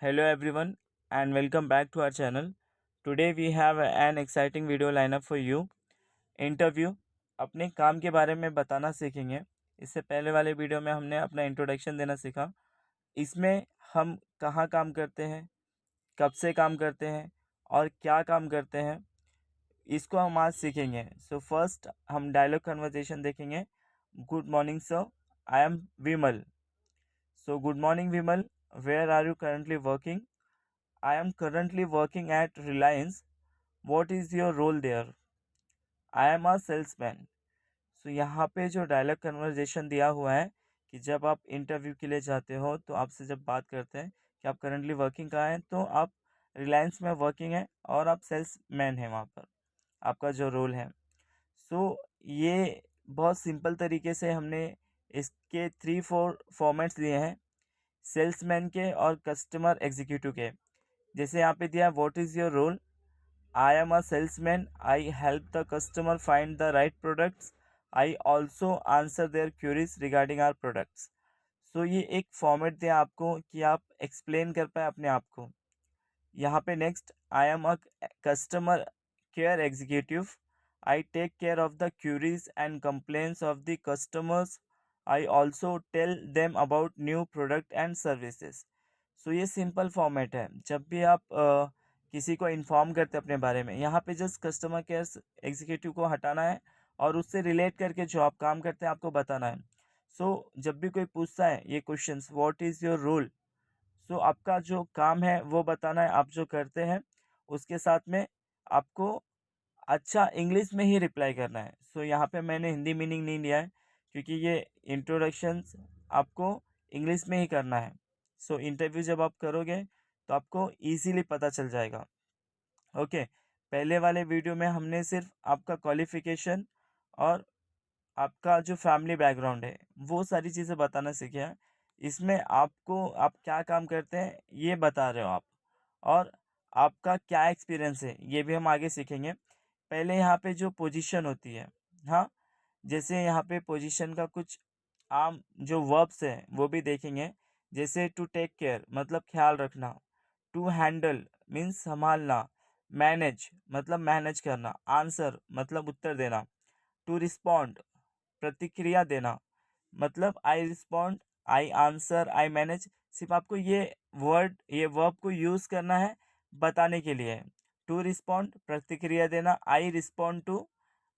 Hello everyone and welcome back to our channel. Today we have an exciting video lineup for you. Interview अपने काम के बारे में बताना सीखेंगे। इससे पहले वाले वीडियो में हमने अपना इंट्रोडक्शन देना सीखा। इसमें हम कहाँ काम करते हैं, कब से काम करते हैं और क्या काम करते हैं, इसको हम आज सीखेंगे। सो फर्स्ट हम डायलॉग कन्वर्जेशन देखेंगे। Good morning sir, I am Vimal. So good morning Vimal, where are you currently working? I am currently working at Reliance. What is your role there? I am a salesman. So यहाँ पे जो dialogue conversation दिया हुआ है कि जब आप interview के लिए जाते हो तो आपसे जब बात करते हैं कि आप करंटली वर्किंग कहाँ हैं, तो आप रिलायंस में वर्किंग है और आप सेल्स मैन हैं वहाँ पर, आपका जो रोल है। सो ये बहुत सिंपल तरीके से हमने इसके 3-4 फॉर्मेट्स दिए हैं, सेल्समैन के और कस्टमर एग्जीक्यूटिव के। जैसे यहाँ पे दिया, what is your role? I am a salesman. I help the customer find the right products. I also answer their queries regarding our products. So ये एक फॉर्मेट दिया आपको कि आप एक्सप्लेन कर पाए अपने आप को। यहाँ पे next, I am a customer care executive. I take care of the queries and complaints of the customers. I also tell them about new product and services. So ये सिंपल फॉर्मेट है। जब भी आप किसी को इन्फॉर्म करते हैं अपने बारे में, यहाँ पे जस्ट कस्टमर केयर एग्जीक्यूटिव को हटाना है और उससे रिलेट करके जो आप काम करते हैं आपको बताना है। सो जब भी कोई पूछता है ये questions, what is your role, so आपका जो काम है वो बताना है, आप जो करते हैं उसके साथ में आपको अच्छा इंग्लिश में ही रिप्लाई करना है। सो यहाँ पे मैंने हिंदी मीनिंग नहीं लिया है क्योंकि ये इंट्रोडक्शंस आपको इंग्लिश में ही करना है। सो इंटरव्यू जब आप करोगे तो आपको इजीली पता चल जाएगा। ओके, पहले वाले वीडियो में हमने सिर्फ आपका क्वालिफिकेशन और आपका जो फैमिली बैकग्राउंड है वो सारी चीज़ें बताना सीखे हैं। इसमें आपको आप क्या काम करते हैं ये बता रहे हो आप, और आपका क्या एक्सपीरियंस है ये भी हम आगे सीखेंगे। पहले यहाँ पे जो पोजीशन होती है, हाँ, जैसे यहाँ पे पोजीशन का कुछ आम जो वर्ब्स हैं वो भी देखेंगे। जैसे टू टेक केयर मतलब ख्याल रखना, टू हैंडल मीन्स संभालना, मैनेज मतलब मैनेज करना, आंसर मतलब उत्तर देना, टू रिस्पॉन्ड प्रतिक्रिया देना, मतलब I respond, I answer, I manage. सिर्फ आपको ये वर्ब को यूज़ करना है बताने के लिए। टू रिस्पॉन्ड प्रतिक्रिया देना, I respond to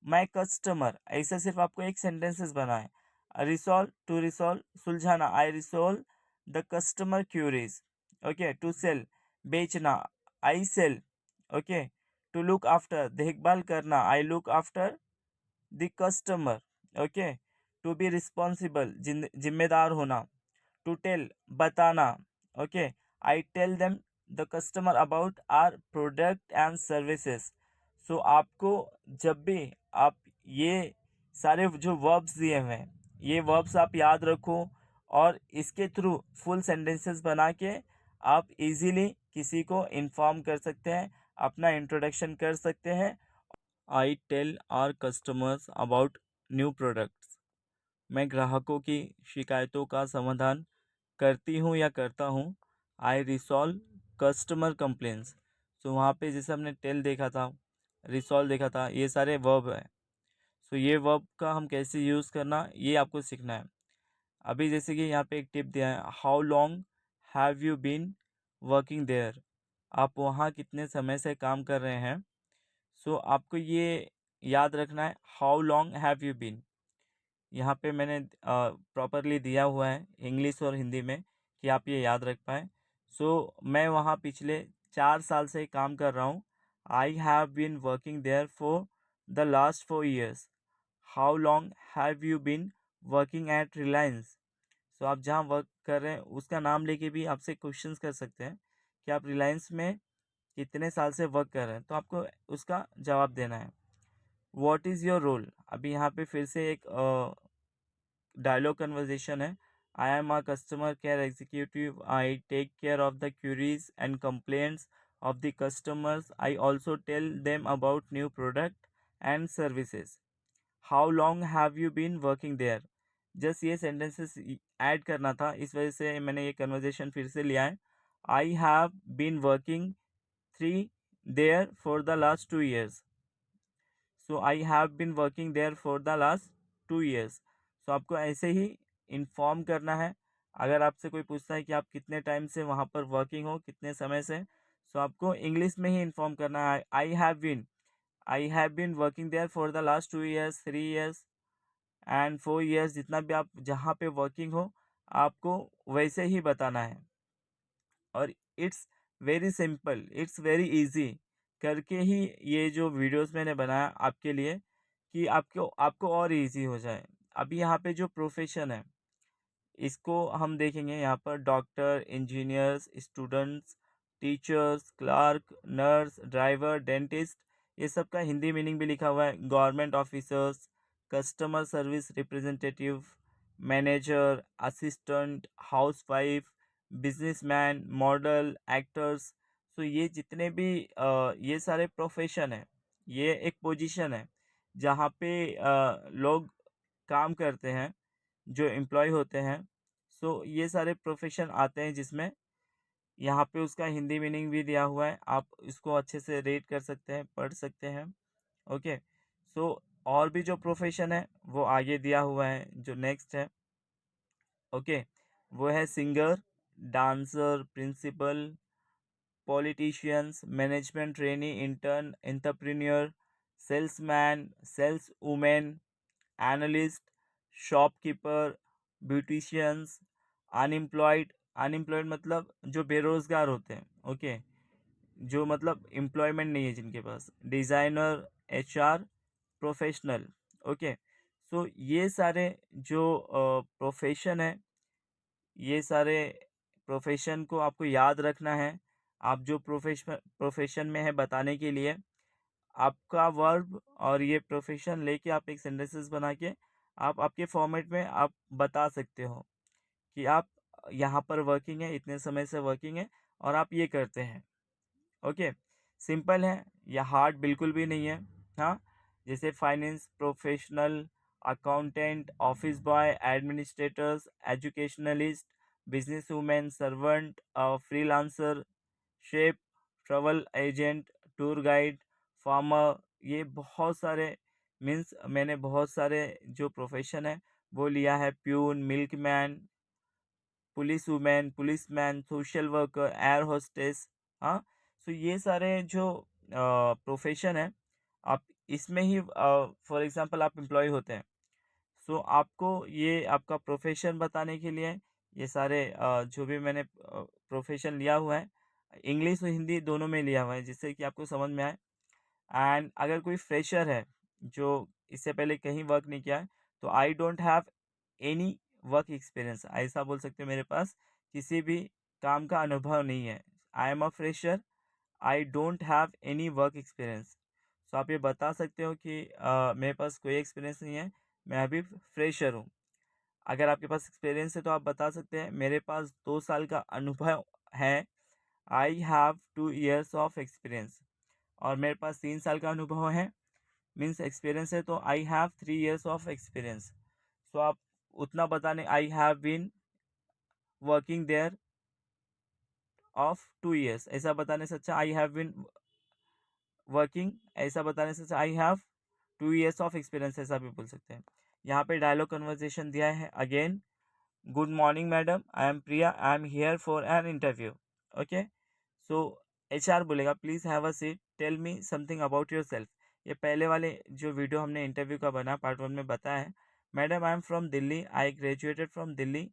my customer, ऐसा सिर्फ आपको एक सेंटेंसेस बनाए। रिसॉल्व टू रिसॉल्व सुलझाना, I resolve the customer queries. Okay, to sell बेचना, I sell. Okay, to look after देखभाल करना, I look after the customer. Okay, to be responsible जिम्मेदार होना, टू टेल बताना। Okay, I tell them the customer about our product and services. So आपको जब भी आप ये सारे जो वर्ब्स दिए हुए हैं ये वर्ब्स आप याद रखो और इसके थ्रू फुल सेंटेंसेस बना के आप इजीली किसी को इन्फॉर्म कर सकते हैं, अपना इंट्रोडक्शन कर सकते हैं। I tell our customers about new products, मैं ग्राहकों की शिकायतों का समाधान करती हूँ या करता हूँ। आई रिसॉल्व कस्टमर कंप्लेंट्स। सो वहाँ पे जैसे हमने टेल देखा था, रिसॉल्व देखा था, ये सारे वर्ब है। सो ये वर्ब का हम कैसे यूज़ करना ये आपको सीखना है। अभी जैसे कि यहाँ पे एक टिप दिया है, how long have you been working there, आप वहाँ कितने समय से काम कर रहे हैं। सो आपको ये याद रखना है, how long have you been. यहाँ पे मैंने प्रॉपरली दिया हुआ है इंग्लिश और हिंदी में कि आप ये याद रख पाएँ। सो मैं वहाँ पिछले 4 साल से काम कर रहा हूँ। I have been working there for the last 4 years। How long have you been working at Reliance. So आप जहाँ वर्क कर रहे हैं उसका नाम लेके भी आपसे क्वेश्चंस कर सकते हैं कि आप रिलायंस में कितने साल से वर्क कर रहे हैं, तो आपको उसका जवाब देना है। व्हाट इज़ योर रोल, अभी यहाँ पे फिर से एक डायलॉग कन्वर्जेशन है। I am a customer care executive, I take care of the queries and complaints of the customers, I also tell them about new product and services. How long have you been working there, just ये sentences add करना था, इस वजह से मैंने ये conversation फिर से लिया है। I have been working three there for the last 2 years. So I have been working there for the last 2 years. सो आपको ऐसे ही इन्फॉर्म करना है. अगर आपसे कोई पूछता है कि आप कितने टाइम से वहाँ पर वर्किंग हो, कितने समय से, सो आपको इंग्लिश में ही इन्फॉर्म करना है. I have been working there for the last 2 years, 3 years and 4 years. जितना भी आप जहाँ पे वर्किंग हो, आपको वैसे ही बताना है. और it's very simple, it's very easy करके ही ये जो वीडियोस मैंने बनाया आपके लिए, कि आपको आपको और इजी हो जाए. अभी यहाँ पे जो प्रोफेशन है, इसको हम देखेंगे. यहाँ पर doctor, engineers, students, teachers, clerk, nurse, driver, dentist, ये सब का हिंदी मीनिंग भी लिखा हुआ है. Government officers, customer service representative, manager, assistant, housewife, businessman, model, actors. So ये जितने भी ये सारे प्रोफेशन है, ये एक पोजीशन है जहाँ पे लोग काम करते हैं, जो एम्प्लॉय होते हैं. सो ये सारे प्रोफेशन आते हैं, जिसमें यहाँ पे उसका हिंदी मीनिंग भी दिया हुआ है. आप इसको अच्छे से रीड कर सकते हैं, पढ़ सकते हैं. ओके. सो और भी जो प्रोफेशन है वो आगे दिया हुआ है. जो नेक्स्ट है, ओके, वो है singer, dancer, principal, politicians, management trainee, intern, entrepreneur, salesman, sales women, analyst, shopkeeper, beauticians, unemployed. Unemployed मतलब जो बेरोजगार होते हैं. ओके. जो मतलब एम्प्लॉयमेंट नहीं है जिनके पास. Designer, HR, professional. Okay. So ये सारे जो प्रोफेशन है, ये सारे प्रोफेशन को आपको याद रखना है. आप जो प्रोफेशन में है बताने के लिए आपका वर्ब और ये प्रोफेशन लेके आप एक सेंटेंसेस बना के आप आपके फॉर्मेट में आप बता सकते हो कि आप यहाँ पर वर्किंग है, इतने समय से वर्किंग है और आप ये करते हैं. ओके. सिंपल है, या हार्ड बिल्कुल भी नहीं है. हाँ. जैसे finance professional, accountant, office boy, administrators, educationalist, business women, servant, freelancer, chef, travel agent, tour guide, farmer. ये बहुत सारे मीन्स मैंने बहुत सारे जो प्रोफेशन है वो लिया है. Peon, milkman, police women, policeman, social worker, air hostess. हाँ. सो ये सारे जो प्रोफेशन है, आप इसमें ही फॉर एग्जांपल आप एम्प्लॉय होते हैं. सो आपको ये आपका प्रोफेशन बताने के लिए ये सारे जो भी मैंने प्रोफेशन लिया हुआ है, इंग्लिश और हिंदी दोनों में लिया हुआ है, जिससे कि आपको समझ में आए. एंड अगर कोई फ्रेशर है जो इससे पहले कहीं वर्क नहीं किया है, तो आई don't have any work experience, ऐसा बोल सकते हो. मेरे पास किसी भी काम का अनुभव नहीं है. I am a fresher, I don't have any work experience. So आप ये बता सकते हो कि मेरे पास कोई एक्सपीरियंस नहीं है, मैं अभी फ्रेशर हूँ. अगर आपके पास एक्सपीरियंस है तो आप बता सकते हैं मेरे पास 2 साल का अनुभव है. I have 2 years of experience. और मेरे पास 3 साल का अनुभव है, मीन्स एक्सपीरियंस है, तो I have 3 years of experience. So आप उतना बताने, I have been working there of 2 years, ऐसा बताने से अच्छा आई हैव बीन वर्किंग, ऐसा बताने से अच्छा I have 2 years of experience, ऐसा भी बोल सकते हैं. यहाँ पे डायलॉग कन्वर्जेशन दिया है. Again, good morning madam, I am Priya, I am here for an interview. Okay. So HR बोलेगा, please have a seat, tell me something about yourself. ये पहले वाले जो वीडियो हमने इंटरव्यू का बना पार्ट 1 में बताया है. Madam, I am from Delhi, I graduated from Delhi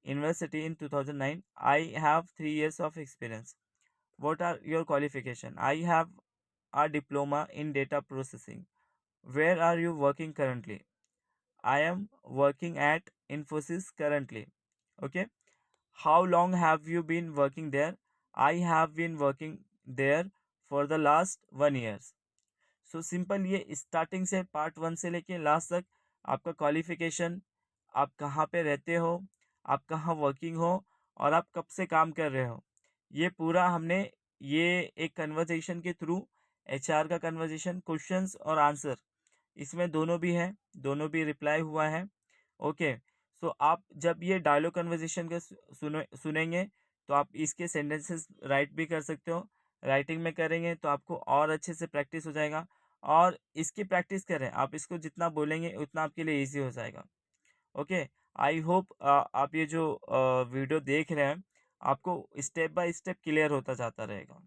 university in 2009. I have 3 years of experience. What are your qualification? I have a diploma in data processing. Where are you working currently? I am working at Infosys currently. Okay. How long have you been working there? I have been working there for the last 1 year. So simple, ये starting से part 1 से लेके last तक आपका qualification, आप कहाँ पे रहते हो, आप कहाँ वर्किंग हो और आप कब से काम कर रहे हो, ये पूरा हमने ये एक कन्वर्सेशन के थ्रू, एचआर का कन्वर्सेशन, क्वेश्चंस और आंसर, इसमें दोनों भी है, दोनों भी रिप्लाई हुआ है. ओके. सो आप जब ये डायलॉग कन्वर्सेशन के सुनेंगे तो आप इसके सेंटेंसेस राइट भी कर सकते हो। राइटिंग में करेंगे तो आपको और अच्छे से प्रैक्टिस हो जाएगा, और इसकी प्रैक्टिस करें, आप इसको जितना बोलेंगे उतना आपके लिए ईजी हो जाएगा। ओके, आई होप आप ये जो वीडियो देख रहे हैं आपको स्टेप बाय स्टेप क्लियर होता जाता रहेगा।